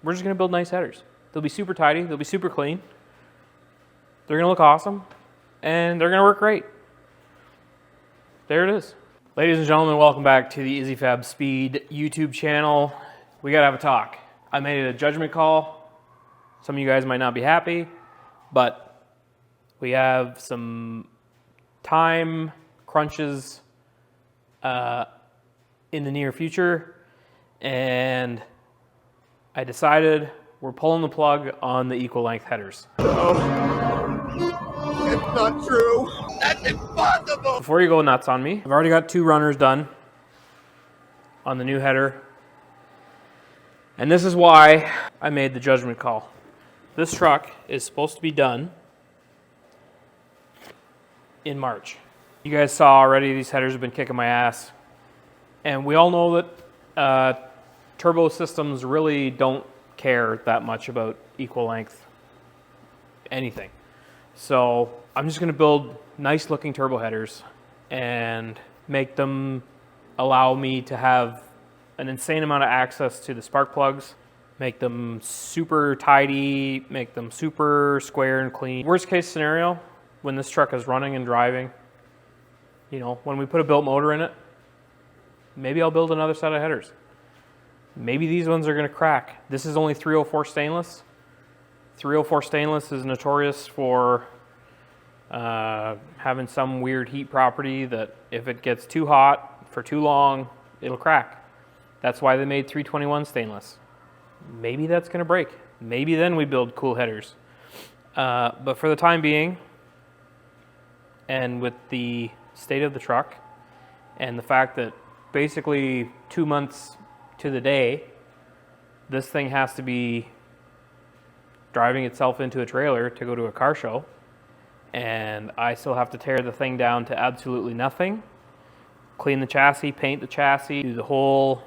we're just gonna build nice headers. They'll be super tidy, they'll be super clean. They're gonna look awesome, and they're gonna work great. There it is. Ladies and gentlemen, welcome back to the EasyFab Speed YouTube channel. We gotta have a talk. I made a judgment call. Some of you guys might not be happy, but we have some time crunches in the near future, and I decided we're pulling the plug on the equal length headers. No, it's not true. That's impossible. Before you go nuts on me, I've already got 2 runners done on the new header. And this is why I made the judgment call. This truck is supposed to be done in March. You guys saw already these headers have been kicking my ass. And we all know that turbo systems really don't care that much about equal length anything. So I'm just gonna build nice looking turbo headers and make them allow me to have an insane amount of access to the spark plugs, make them super tidy, make them super square and clean. Worst case scenario, when this truck is running and driving, you know, when we put a built motor in it, maybe I'll build another set of headers. Maybe these ones are gonna crack. This is only 304 stainless. 304 stainless is notorious for having some weird heat property that if it gets too hot for too long, it'll crack. That's why they made 321 stainless. Maybe that's gonna break. Maybe then we build cool headers. But for the time being, and with the state of the truck, and the fact that basically 2 months to the day, this thing has to be driving itself into a trailer to go to a car show, and I still have to tear the thing down to absolutely nothing, clean the chassis, paint the chassis, do the whole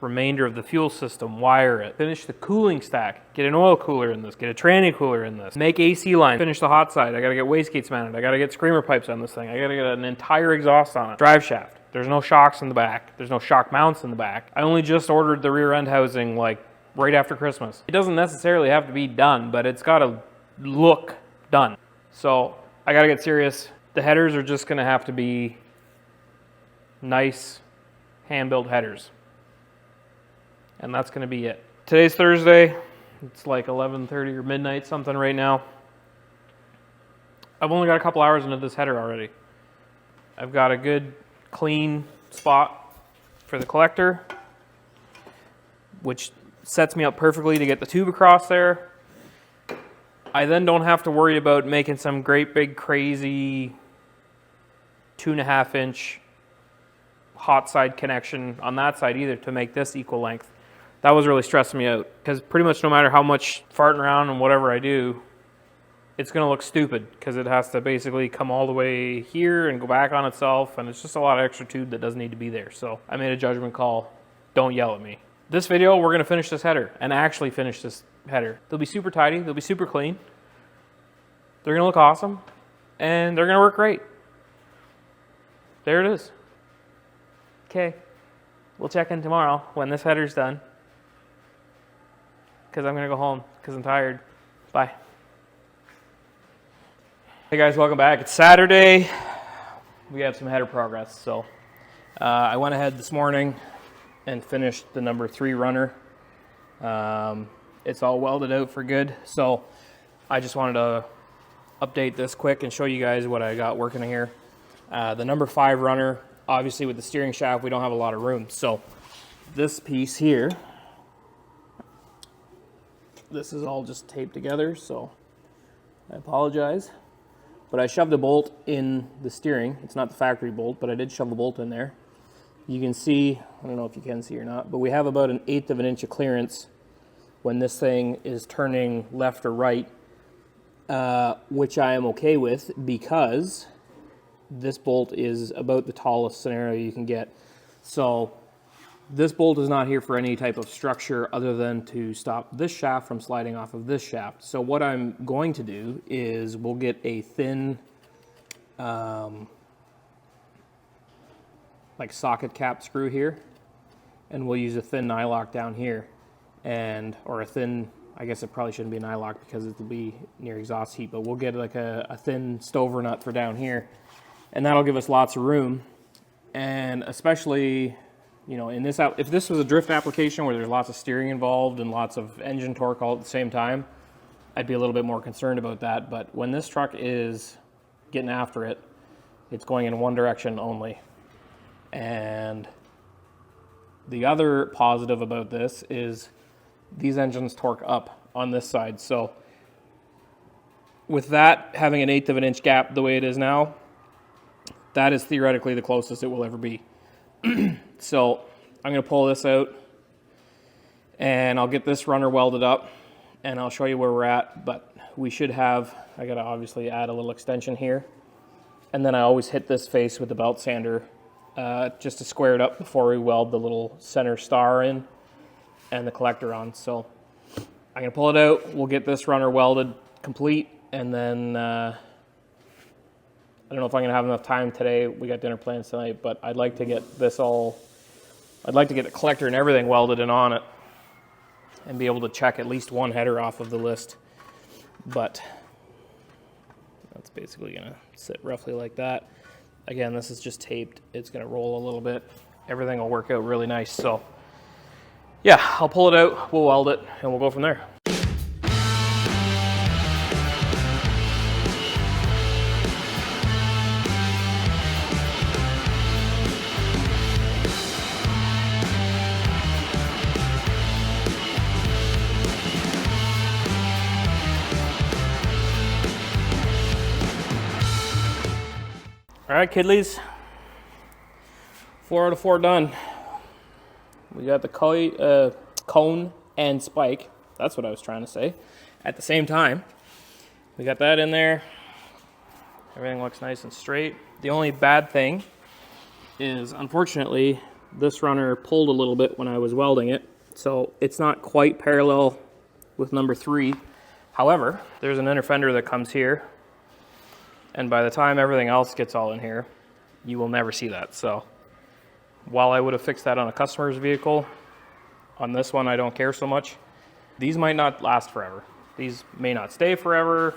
remainder of the fuel system, wire it, finish the cooling stack, get an oil cooler in this, get a tranny cooler in this, make AC line, finish the hot side, I gotta get wastegates mounted, I gotta get screamer pipes on this thing, I gotta get an entire exhaust on it, drive shaft. There's no shocks in the back, there's no shock mounts in the back. I only just ordered the rear end housing like right after Christmas. It doesn't necessarily have to be done, but it's gotta look done. So I gotta get serious. The headers are just gonna have to be nice hand-built headers. And that's gonna be it. Today's Thursday. It's like 11:30 or midnight something right now. I've only got a couple hours into this header already. I've got a good clean spot for the collector, which sets me up perfectly to get the tube across there. I then don't have to worry about making some great big crazy 2.5 inch hot side connection on that side either to make this equal length. That was really stressing me out because pretty much no matter how much farting around and whatever I do, it's gonna look stupid because it has to basically come all the way here and go back on itself, and it's just a lot of extra tube that doesn't need to be there. So I made a judgment call. Don't yell at me. This video, we're gonna finish this header and actually finish this header. They'll be super tidy, they'll be super clean. They're gonna look awesome, and they're gonna work great. There it is. Okay, we'll check in tomorrow when this header's done, because I'm gonna go home because I'm tired. Bye. Hey guys, welcome back. It's Saturday. We have some header progress. So I went ahead this morning and finished the number 3 runner. It's all welded out for good. So I just wanted to update this quick and show you guys what I got working here. The number 5 runner, obviously with the steering shaft, we don't have a lot of room. So this piece here, this is all just taped together. So I apologize. But I shoved a bolt in the steering. It's not the factory bolt, but I did shove a bolt in there. You can see, I don't know if you can see or not, but we have about 1/8 of an inch of clearance when this thing is turning left or right, which I am okay with because this bolt is about the tallest scenario you can get. So this bolt is not here for any type of structure other than to stop this shaft from sliding off of this shaft. So what I'm going to do is we'll get a thin like socket cap screw here, and we'll use a thin nylock down here or a thin, I guess it probably shouldn't be an eye lock because it'll be near exhaust heat, but we'll get like a thin stover nut for down here, and that'll give us lots of room. And especially, you know, in this, if this was a drift application where there's lots of steering involved and lots of engine torque all at the same time, I'd be a little bit more concerned about that. But when this truck is getting after it, it's going in one direction only. And the other positive about this is these engines torque up on this side. So with that having an 1/8 of an inch gap the way it is now, that is theoretically the closest it will ever be. So I'm going to pull this out and I'll get this runner welded up and I'll show you where we're at. But we should have, I got to obviously add a little extension here. And then I always hit this face with the belt sander just to square it up before we weld the little center star in and the collector on. So I'm going to pull it out. We'll get this runner welded complete, and then I don't know if I'm going to have enough time today. We got dinner plans tonight, but I'd like to get this all, I'd like to get the collector and everything welded and on it and be able to check at least one header off of the list. But that's basically going to sit roughly like that. Again, this is just taped. It's going to roll a little bit. Everything will work out really nice. So yeah, I'll pull it out, we'll weld it, and we'll go from there. All right, kiddies, 4 out of 4 done. We got the cone and spike, that's what I was trying to say, at the same time. We got that in there. Everything looks nice and straight. The only bad thing is, unfortunately, this runner pulled a little bit when I was welding it, so it's not quite parallel with number 3. However, there's an inner fender that comes here, and by the time everything else gets all in here, you will never see that. So while I would have fixed that on a customer's vehicle, on this one I don't care so much. These might not last forever. These may not stay forever.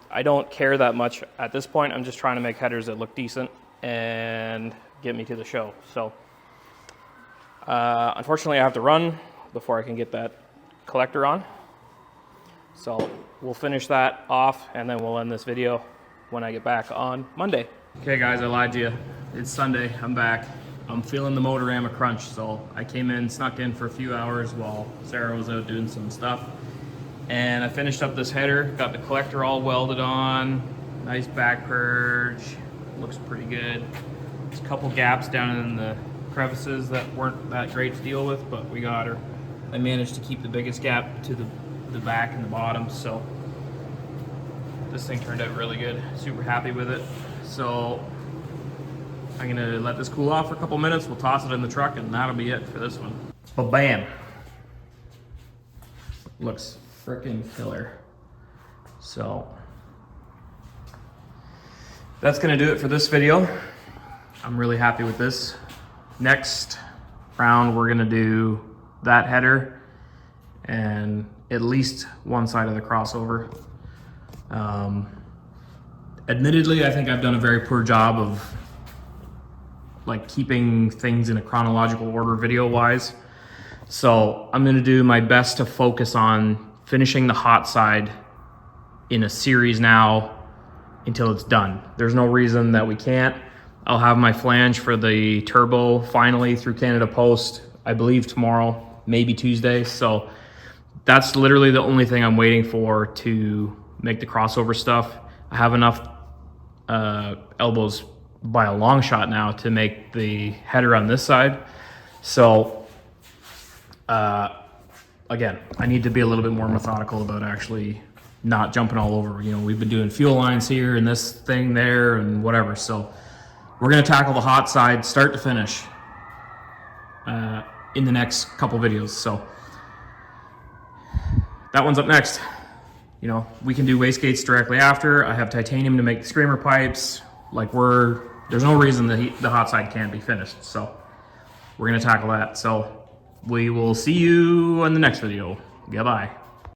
I don't care that much at this point. I'm just trying to make headers that look decent and get me to the show. So unfortunately I have to run before I can get that collector on. So we'll finish that off and then we'll end this video when I get back on Monday. Okay guys, I lied to you. It's Sunday, I'm back. I'm feeling the Motorama crunch, so I came in, snuck in for a few hours while Sarah was out doing some stuff. And I finished up this header, got the collector all welded on, nice back purge, looks pretty good. There's a couple gaps down in the crevices that weren't that great to deal with, but we got her. I managed to keep the biggest gap to the back and the bottom, so this thing turned out really good. Super happy with it. So I'm gonna let this cool off for a couple minutes. We'll toss it in the truck and that'll be it for this one. But bam! Looks freaking killer. So that's gonna do it for this video. I'm really happy with this. Next round we're gonna do that header and at least one side of the crossover. Admittedly, I think I've done a very poor job of like keeping things in a chronological order video wise. So I'm gonna do my best to focus on finishing the hot side in a series now until it's done. There's no reason that we can't. I'll have my flange for the turbo finally through Canada Post, I believe tomorrow, maybe Tuesday. So that's literally the only thing I'm waiting for to make the crossover stuff. I have enough elbows by a long shot now to make the header on this side. So again, I need to be a little bit more methodical about actually not jumping all over. You know, we've been doing fuel lines here and this thing there and whatever. So we're gonna tackle the hot side start to finish in the next couple videos. So that one's up next. You know, we can do wastegates directly after. I have titanium to make the screamer pipes. Like there's no reason that the hot side can't be finished. So we're gonna tackle that. So We will see you in the next video. Goodbye.